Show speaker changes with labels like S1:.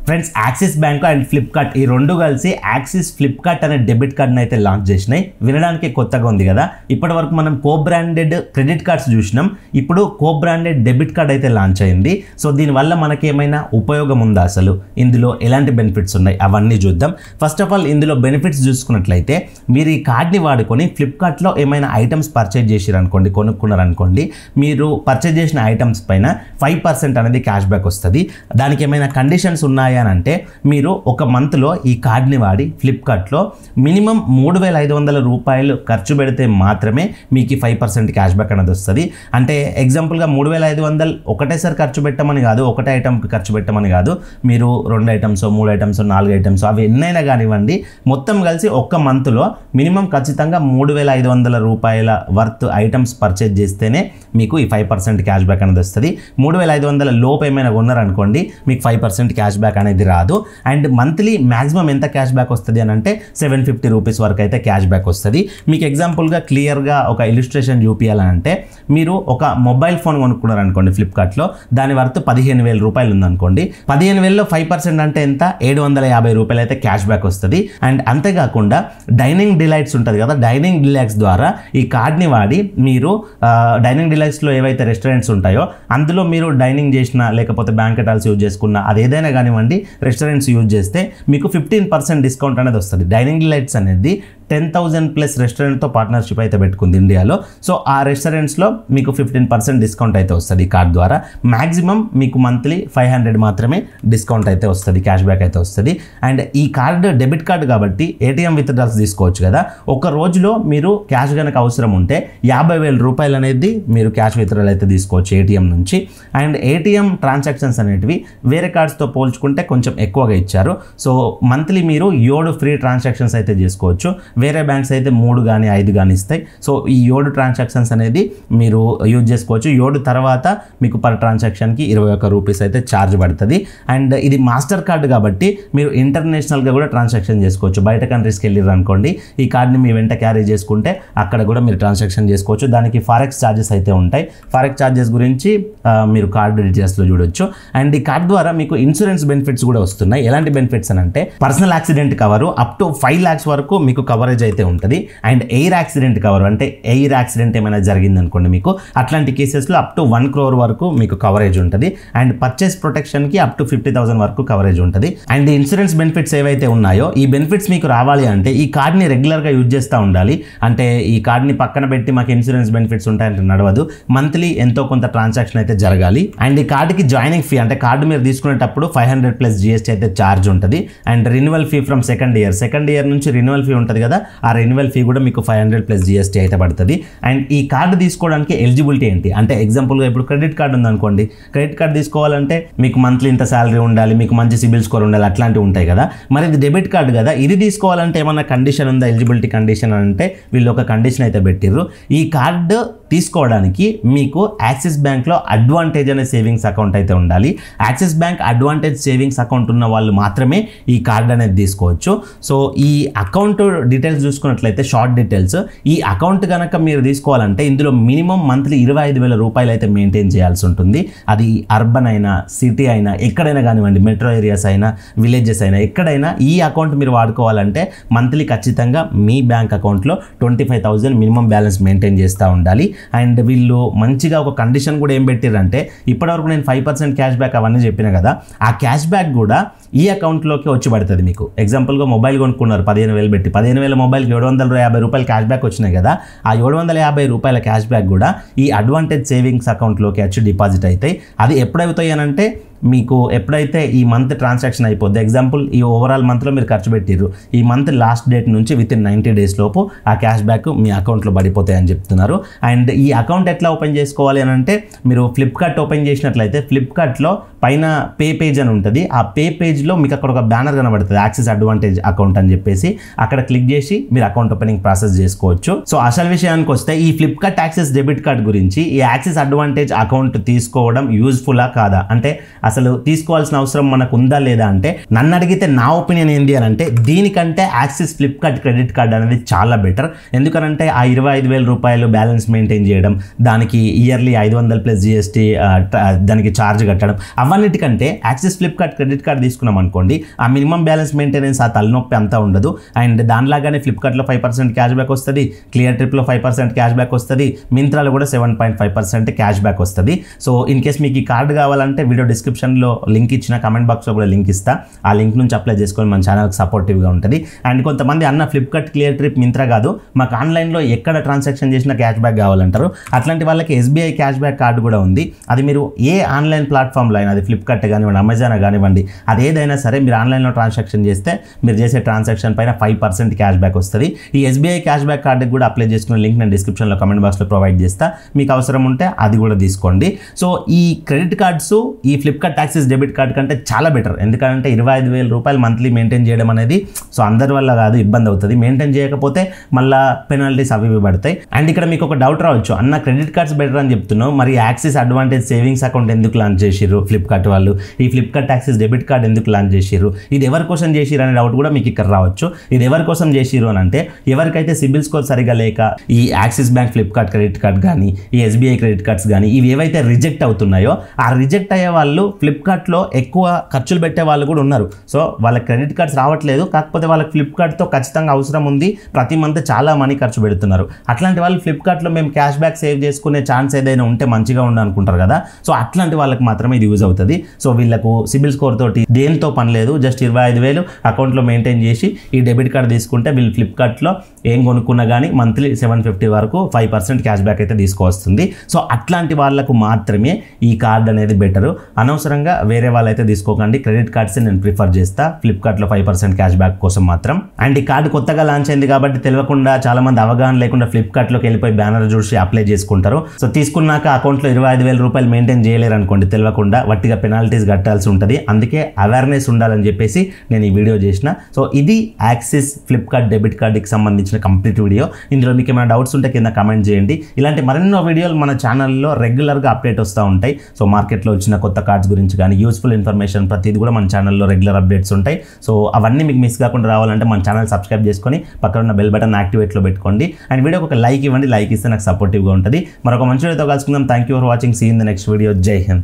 S1: Friends, axis bank and Flipkart ఈ రెండు కలిసి యాక్సిస్ ఫ్లిప్కార్ట్ అనే డెబిట్ కార్డ్ని అయితే లాంచ్ చేసినాయి. వినడానికి కొత్తగా ఉంది కదా. ఇప్పటి వరకు మనం కో బ్రాండెడ్ క్రెడిట్ కార్డ్స్ చూసినాం. ఇప్పుడు కో బ్రాండెడ్ డెబిట్ కార్డ్ అయితే లాంచ్ అయింది. సో దీనివల్ల మనకి ఏమైనా ఉపయోగం ఉందా, అసలు ఇందులో ఎలాంటి బెనిఫిట్స్ ఉన్నాయి అవన్నీ చూద్దాం. ఫస్ట్ ఆఫ్ ఆల్ ఇందులో బెనిఫిట్స్ చూసుకున్నట్లయితే మీరు ఈ కార్డ్ని వాడుకొని ఫ్లిప్కార్ట్లో ఏమైనా ఐటమ్స్ పర్చేజ్ చేసిరనుకోండి, కొనుక్కున్నారనుకోండి, మీరు పర్చేజ్ చేసిన ఐటమ్స్ పైన 5% అనేది క్యాష్ బ్యాక్ వస్తుంది. దానికి ఏమైనా కండిషన్స్ ఉన్నాయి అని అంటే మీరు ఒక మంత్లో ఈ కార్డ్ని వాడి ఫ్లిప్కార్ట్లో మినిమం 3,500 రూపాయలు ఖర్చు పెడితే మాత్రమే మీకు 5% క్యాష్ బ్యాక్ అనేది వస్తుంది. అంటే ఎగ్జాంపుల్గా 3,500 ఒకటేసారి ఖర్చు పెట్టమని కాదు, ఒకటే ఐటమ్కి ఖర్చు పెట్టమని కాదు. మీరు 2 ఐటమ్స్, 3 ఐటమ్స్, 4 ఐటమ్స్ అవి ఎన్నైనా కానివ్వండి, మొత్తం కలిసి ఒక్క మంత్లో మినిమం ఖచ్చితంగా 3,500 రూపాయల వర్త్ ఐటమ్స్ పర్చేజ్ చేస్తేనే మీకు ఈ 5% క్యాష్ బ్యాక్ అనేది వస్తుంది. 3,500 లోపు ఏమైనా కొన్నారనుకోండి, మీకు 5% క్యాష్ బ్యాక్ అనేది రాదు. అండ్ మంత్లీ మ్యాక్సిమం ఎంత క్యాష్ బ్యాక్ వస్తుంది అని అంటే 750 రూపీస్ వరకు అయితే క్యాష్ బ్యాక్ వస్తుంది. మీకు ఎగ్జాంపుల్గా క్లియర్గా ఒక ఇలిస్ట్రేషన్ చూపించాలంటే, మీరు ఒక మొబైల్ ఫోన్ కొనుక్కున్నారనుకోండి ఫ్లిప్కార్ట్లో, దాని వర్త్ 15,000 రూపాయలు ఉందనుకోండి. 15,000లో 5% అంటే ఎంత, 750 రూపాయలు అయితే క్యాష్ బ్యాక్ వస్తుంది. అండ్ అంతేకాకుండా డైనింగ్ డిలైట్స్ ఉంటుంది కదా, డైనింగ్ డిలైట్స్ ద్వారా ఈ కార్డ్ని వాడి మీరు డైనింగ్ డిలైట్స్లో ఏవైతే రెస్టారెంట్స్ ఉంటాయో అందులో మీరు డైనింగ్ చేసినా లేకపోతే బ్యాంకెట్ హాల్స్ యూజ్ చేసుకున్నా, అది ఏదైనా కానివ్వండి, రెస్టారెంట్స్ యూజ్ చేస్తే మీకు 15% డిస్కౌంట్ అనేది వస్తుంది. డైనింగ్ డిలైట్స్ అనేది 10,000+ రెస్టారెంట్తో పార్ట్నర్షిప్ అయితే పెట్టుకుంది ఇండియాలో. సో ఆ రెస్టారెంట్స్లో మీకు 15% డిస్కౌంట్ అయితే వస్తుంది ఈ కార్డ్ ద్వారా. మ్యాక్సిమం మీకు మంత్లీ 500 మాత్రమే డిస్కౌంట్ అయితే వస్తుంది, క్యాష్ బ్యాక్ అయితే వస్తుంది. అండ్ ఈ కార్డు డెబిట్ కార్డు కాబట్టి ఏటీఎం విత్డ్రాల్స్ తీసుకోవచ్చు కదా. ఒక రోజులో మీరు క్యాష్ కనుక అవసరం ఉంటే 50,000 రూపాయలు అనేది మీరు క్యాష్ విత్డ్రాల్ అయితే తీసుకోవచ్చు ఏటీఎం నుంచి. అండ్ ఏటీఎం ట్రాన్సాక్షన్స్ అనేటివి వేరే కార్డ్స్తో పోల్చుకుంటే కొంచెం ఎక్కువగా ఇచ్చారు. సో మంత్లీ మీరు 7 ఫ్రీ ట్రాన్సాక్షన్స్ అయితే చేసుకోవచ్చు. వేరే బ్యాంక్స్ అయితే 3 కానీ 5 కానీ ఇస్తాయి. సో ఈ 7 ట్రాన్సాక్షన్స్ అనేది మీరు యూజ్ చేసుకోవచ్చు. 7 తర్వాత మీకు పర్ ట్రాన్సాక్షన్కి 21 రూపీస్ అయితే ఛార్జ్ పడుతుంది. అండ్ ఇది మాస్టర్ కార్డు కాబట్టి మీరు ఇంటర్నేషనల్గా కూడా ట్రాన్సాక్షన్ చేసుకోవచ్చు. బయట కంట్రీస్కి వెళ్ళారు అనుకోండి, ఈ కార్డ్ని మీ వెంట క్యారీ చేసుకుంటే అక్కడ కూడా మీరు ట్రాన్సాక్షన్ చేసుకోవచ్చు. దానికి ఫారెక్స్ ఛార్జెస్ అయితే ఉంటాయి. ఫారెక్స్ ఛార్జెస్ గురించి మీరు కార్డు డీటెయిల్స్లో చూడొచ్చు. అండ్ ఈ కార్డు ద్వారా మీకు ఇన్సూరెన్స్ బెనిఫిట్స్ కూడా వస్తున్నాయి. ఎలాంటి బెనిఫిట్స్ అని అంటే, personal accident cover up to 5 lakhs వరకు మీకు కవరేజ్ అయితే ఉంటుంది. అండ్ ఎయిర్ యాక్సిడెంట్ కవర్ అంటే ఎయిర్ యాక్సిడెంట్ ఏమైనా జరిగింది అనుకోండి మీకు, అట్లాంటి కేసెస్లో అప్ టు 1 crore వరకు మీకు కవరేజ్ ఉంటుంది. అండ్ పర్చేస్ ప్రొటెక్షన్కి అప్ టు 50,000 వరకు కవరేజ్ ఉంటుంది. అండ్ ఇన్సూరెన్స్ బెనిఫిట్స్ ఏవైతే ఉన్నాయో, ఈ బెనిఫిట్స్ మీకు రావాలి అంటే ఈ కార్డ్ని రెగ్యులర్గా యూజ్ చేస్తూ ఉండాలి. అంటే ఈ కార్డ్ని పక్కన పెట్టి మాకు ఇన్సూరెన్స్ బెనిఫిట్స్ ఉంటాయంటే నడవదు. మంత్లీ ఎంతో కొంత ట్రాన్సాక్షన్ అయితే జరగాలి. అండ్ ఈ కార్డుకి జాయినింగ్ ఫీ అంటే కార్డు మీరు తీసుకునేటప్పుడు 500+ GST అయితే ఛార్జ్ ఉంటుంది. And renewal fee from second year నుంచి రెన్యువల్ ఫీ ఉంటుంది కదా, ఆ రెన్యువల్ ఫీ కూడా మీకు 500+ GST అయితే పడుతుంది. అండ్ ఈ కార్డు తీసుకోవడానికి ఎలిజిబిలిటీ ఏంటి అంటే, ఎగ్జాంపుల్గా ఇప్పుడు క్రెడిట్ కార్డు ఉందనుకోండి, క్రెడిట్ కార్డు తీసుకోవాలంటే మీకు మంత్లీ ఇంత శాలరీ ఉండాలి, మీకు మంచి సిబిల్ స్కోర్ ఉండాలి, అట్లాంటివి ఉంటాయి కదా. మరి ఇది డెబిట్ కార్డు కదా, ఇది తీసుకోవాలంటే ఏమన్నా కండిషన్ ఉందా, ఎలిజిబిలిటీ కండిషన్ అంటే వీళ్ళు ఒక కండిషన్ అయితే పెట్టిర్రు. ఈ కార్డు తీసుకోవడానికి మీకు యాక్సిస్ బ్యాంక్లో అడ్వాంటేజ్ అనే సేవింగ్స్ అకౌంట్ అయితే ఉండాలి. Axis bank advantage savings account ఉన్న వాళ్ళు మాత్రమే ఈ కార్డు అనేది తీసుకోవచ్చు. సో ఈ అకౌంట్ డీటెయిల్స్ చూసుకున్నట్లయితే, షార్ట్ డీటెయిల్స్, ఈ అకౌంట్ కనుక మీరు తీసుకోవాలంటే ఇందులో మినిమం మంత్లీ 25,000 రూపాయలు అయితే మెయింటైన్ చేయాల్సి ఉంటుంది. అది అర్బన్ అయినా, సిటీ అయినా, ఎక్కడైనా కానివ్వండి, మెట్రో ఏరియాస్ అయినా, విలేజెస్ అయినా, ఎక్కడైనా ఈ అకౌంట్ మీరు వాడుకోవాలంటే మంత్లీ ఖచ్చితంగా మీ బ్యాంక్ అకౌంట్లో 25,000 మినిమం బ్యాలెన్స్ మెయింటైన్ చేస్తూ ఉండాలి. అండ్ వీళ్ళు మంచిగా ఒక కండిషన్ కూడా ఏం పెట్టారంటే, ఇప్పటివరకు నేను 5% క్యాష్ బ్యాక్ అవన్నీ చెప్పిన కదా, ఆ క్యాష్ బ్యాక్ కూడా ఈ అకౌంట్లోకి వచ్చి పడుతుంది మీకు. ఎగ్జాంపుల్గా మొబైల్ కొనుక్కున్నారు 15,000 పెట్టి, 15,000 మొబైల్కి 750 రూపాయలు క్యాష్ బ్యాక్ వచ్చినాయి కదా, ఆ 750 రూపాయల క్యాష్ బ్యాక్ కూడా ఈ అడ్వాంటేజ్ సేవింగ్స్ అకౌంట్లోకి వచ్చి డిపాజిట్ అవుతాయి. అది ఎప్పుడవుతాయి అని అంటే, మీకు ఎప్పుడైతే ఈ మంత్ ట్రాన్సాక్షన్ అయిపోద్ది, ఎగ్జాంపుల్ ఈ ఓవరాల్ మంత్లో మీరు ఖర్చు పెట్టిర్రు, ఈ మంత్ లాస్ట్ డేట్ నుంచి వితిన్ 90 days లోపు ఆ క్యాష్ బ్యాక్ మీ అకౌంట్లో పడిపోతాయని చెప్తున్నారు. అండ్ ఈ అకౌంట్ ఎట్లా ఓపెన్ చేసుకోవాలి అని అంటే, మీరు ఫ్లిప్కార్ట్ ఓపెన్ చేసినట్లయితే ఫ్లిప్కార్ట్లో పైన పే పేజ్ అని ఉంటుంది. ఆ పే పేజ్లో మీకు అక్కడ ఒక బ్యానర్ కనబడుతుంది, యాక్సిస్ అడ్వాంటేజ్ అకౌంట్ అని చెప్పేసి. అక్కడ క్లిక్ చేసి మీరు అకౌంట్ ఓపెనింగ్ ప్రాసెస్ చేసుకోవచ్చు. సో అసలు విషయానికి వస్తే, ఈ ఫ్లిప్కార్ట్ యాక్సిస్ డెబిట్ కార్డ్ గురించి, ఈ యాక్సిస్ అడ్వాంటేజ్ అకౌంట్ తీసుకోవడం యూజ్ఫుల్లా కాదా అంటే, అసలు తీసుకోవాల్సిన అవసరం మనకు ఉందా లేదా అంటే నన్ను అడిగితే నా ఒపీనియన్ ఏంటి అని అంటే దీనికంటే యాక్సిస్ ఫ్లిప్కార్ట్ క్రెడిట్ కార్డ్ అనేది చాలా బెటర్. ఎందుకనంటే ఆ 25,000 రూపాయలు బ్యాలెన్స్ మెయింటైన్ చేయడం, దానికి ఇయర్లీ 500 ప్లస్ జిఎస్టీ దానికి ఛార్జ్ కట్టడం, అవన్నిటికంటే యాక్సిస్ ఫ్లిప్కార్ట్ క్రెడిట్ కార్డ్ తీసుకున్నాం అనుకోండి ఆ మినిమం బ్యాలెన్స్ మెయింటెనెన్స్ ఆ తలనొప్పి అంతా ఉండదు. అండ్ దానిలాగానే ఫ్లిప్కార్ట్లో 5% క్యాష్ బ్యాక్ వస్తుంది, క్లియర్ ట్రిప్లో 5% క్యాష్ బ్యాక్ వస్తుంది, మింత్రాలో కూడా 7.5% క్యాష్ బ్యాక్ వస్తుంది. సో ఇన్ కేస్ మీకు ఈ కార్డు కావాలంటే వీడియో డిస్క్రిప్షన్లో లింక్ ఇచ్చిన, కమెంట్ బాక్స్లో కూడా లింక్ ఇస్తా, ఆ లింక్ నుంచి అప్లై చేసుకొని మన ఛానల్కి సపోర్టివ్గా ఉంటుంది. అండ్ కొంతమంది అన్న ఫ్లిప్కార్ట్ క్లియర్ ట్రిప్ మింత్రా కాదు, మాకు ఆన్లైన్లో ఎక్కడ ట్రాన్సాక్షన్ చేసినా క్యాష్ బ్యాక్ కావాలంటారు. అట్లాంటి వాళ్ళకి ఎస్బీఐ క్యాష్ బ్యాక్ కార్డు కూడా ఉంది. అది మీరు ఏ ఆన్లైన్ ప్లాట్ఫామ్లో అయినా, అది ఫ్లిప్కార్ట్ కానివ్వండి, అమెజాన్ కానివ్వండి, అది ఏదైనా సరే మీరు ఆన్లైన్లో ట్రాన్సాక్షన్ చేస్తే మీరు చేసే ట్రాన్సాక్షన్ పైన 5% క్యాష్ బ్యాక్ వస్తుంది. ఈ ఎస్బీఐ క్యాష్ బ్యాక్ కార్డుకి కూడా అప్లై చేసుకునే లింక్ నేను డిస్క్రిప్షన్లో కమెంట్ బాక్స్లో ప్రొవైడ్ చేస్తా, మీకు అవసరం ఉంటే అది కూడా తీసుకోండి. సో ఈ క్రెడిట్ కార్డ్స్ ఈ ఫ్లిప్కార్ట్ యాక్సిస్ డెబిట్ కార్డ్ కంటే చాలా బెటర్. ఎందుకంటే 25,000 రూపాయలు మంత్లీ మెయింటైన్ చేయడం అనేది సో అందరి వల్ల కాదు, ఇబ్బంది అవుతుంది. మెయింటైన్ చేయకపోతే మళ్ళీ పెనాల్టీస్ అవి పడతాయి. అండ్ ఇక్కడ మీకు ఒక డౌట్ రావచ్చు, అన్న క్రెడిట్ కార్డ్స్ బెటర్ అని చెప్తున్నావు, మరి యాక్సిస్ అడ్వాంటేజ్ సేవింగ్స్ అకౌంట్ ఎందుకు లాంచ్ చేసిర్రు ఫ్లిప్కార్ట్ వాళ్ళు, ఈ ఫ్లిప్కార్ట్ యాక్సిస్ డెబిట్ కార్డ్ ఎందుకు లాంచ్ చేసిర్రు, ఇది ఎవరి కోసం చేసిర్రు అనే డౌట్ కూడా మీకు ఇక్కడ రావచ్చు. ఇది ఎవరి కోసం చేసిర్రు అని అంటే ఎవరికైతే సిబిల్ స్కోర్ సరిగా లేక ఈ axis bank Flipkart credit card కానీ, ఈ ఎస్బీఐ క్రెడిట్ కార్డ్స్ కానీ ఇవి ఏవైతే రిజెక్ట్ అవుతున్నాయో ఆ రిజెక్ట్ అయ్యే వాళ్ళు ఫ్లిప్కార్ట్లో ఎక్కువ ఖర్చులు పెట్టే వాళ్ళు కూడా ఉన్నారు. సో వాళ్ళ క్రెడిట్ కార్డ్స్ రావట్లేదు, కాకపోతే వాళ్ళకి ఫ్లిప్కార్ట్తో ఖచ్చితంగా అవసరం ఉంది, ప్రతి మంత్ చాలా మనీ ఖర్చు పెడుతున్నారు. అట్లాంటి వాళ్ళు ఫ్లిప్కార్ట్లో మేము క్యాష్ బ్యాక్ సేవ్ చేసుకునే ఛాన్స్ ఏదైనా ఉంటే మంచిగా ఉండాలనుకుంటారు కదా, సో అట్లాంటి వాళ్ళకి మాత్రమే ఇది యూజ్ అవుతుంది. సో వీళ్ళకు సిబిల్ స్కోర్ తోటి దేంతో పని లేదు, జస్ట్ 25,000 అకౌంట్లో మెయింటైన్ చేసి ఈ డెబిట్ కార్డ్ తీసుకుంటే వీళ్ళు ఫ్లిప్కార్ట్లో ఏం కొనుక్కున్నా కానీ మంత్లీ 750 వరకు 5% క్యాష్ బ్యాక్ అయితే తీసుకొస్తుంది. సో అట్లాంటి వాళ్ళకు మాత్రమే ఈ కార్డ్ అనేది బెటరు. అనవసరంగా వేరే వాళ్ళైతే తీసుకోకండి. క్రెడిట్ కార్డ్స్ నేను ప్రిఫర్ చేస్తా ఫ్లిప్కార్ట్లో 5% క్యాష్ బ్యాక్ కోసం మాత్రం. అండ్ ఈ కార్డు కొత్తగా లాంచ్ అయింది కాబట్టి తెలియకుండా చాలా మంది అవగాహన లేకుండా ఫ్లిప్కార్ట్లోకి వెళ్ళిపోయి బ్యానర్ చూసి అప్లై చేసుకుంటారు. సో తీసుకున్నాక అకౌంట్లో 25,000 రూపాయలు మెయింటైన్ చేయలేరు అనుకోండి, తెలియకుండా వట్టిగా పెనాల్టీస్ కట్టాల్సి ఉంటుంది. అందుకే అవేర్నెస్ ఉండాలని చెప్పేసి నేను ఈ వీడియో చేసిన. సో ఇది యాక్సిస్ ఫ్లిప్కార్ట్ డెబిట్ కార్డుకి సంబంధించిన కంప్లీట్ వీడియో. ఇందులో మీకు ఏమైనా డౌట్స్ ఉంటే కింద కమెంట్ చేయండి. ఇలాంటి మరెన్నో వీడియోలు మన ఛానల్లో రెగ్యులర్గా అప్డేట్ వస్తూ ఉంటాయి. సో మార్కెట్లో వచ్చిన కొత్త కార్డ్స్ గురించి కానీ యూస్ఫుల్ ఇన్ఫర్మేషన్ ప్రతిదీ కూడా మన ఛానల్లో రెగ్యులర్ అప్డేట్స్ ఉంటాయి. సో అవన్నీ మీకు మిస్ కాకుండా రావాలంటే మన ఛానల్ సబ్స్క్రైబ్ చేసుకొని పక్కన ఉన్న బెల్ బటన్ యాక్టివేట్లో పెట్టుకోండి. అండ్ వీడియోకి ఒక లైక్ ఇవ్వండి, లైక్ ఇస్తే నాకు సపోర్టివ్గా ఉంటుంది. మరొక మంచి వీడియోతో కలుసుకుందాం. Thank you for watching. See in the next video. జై హింద్.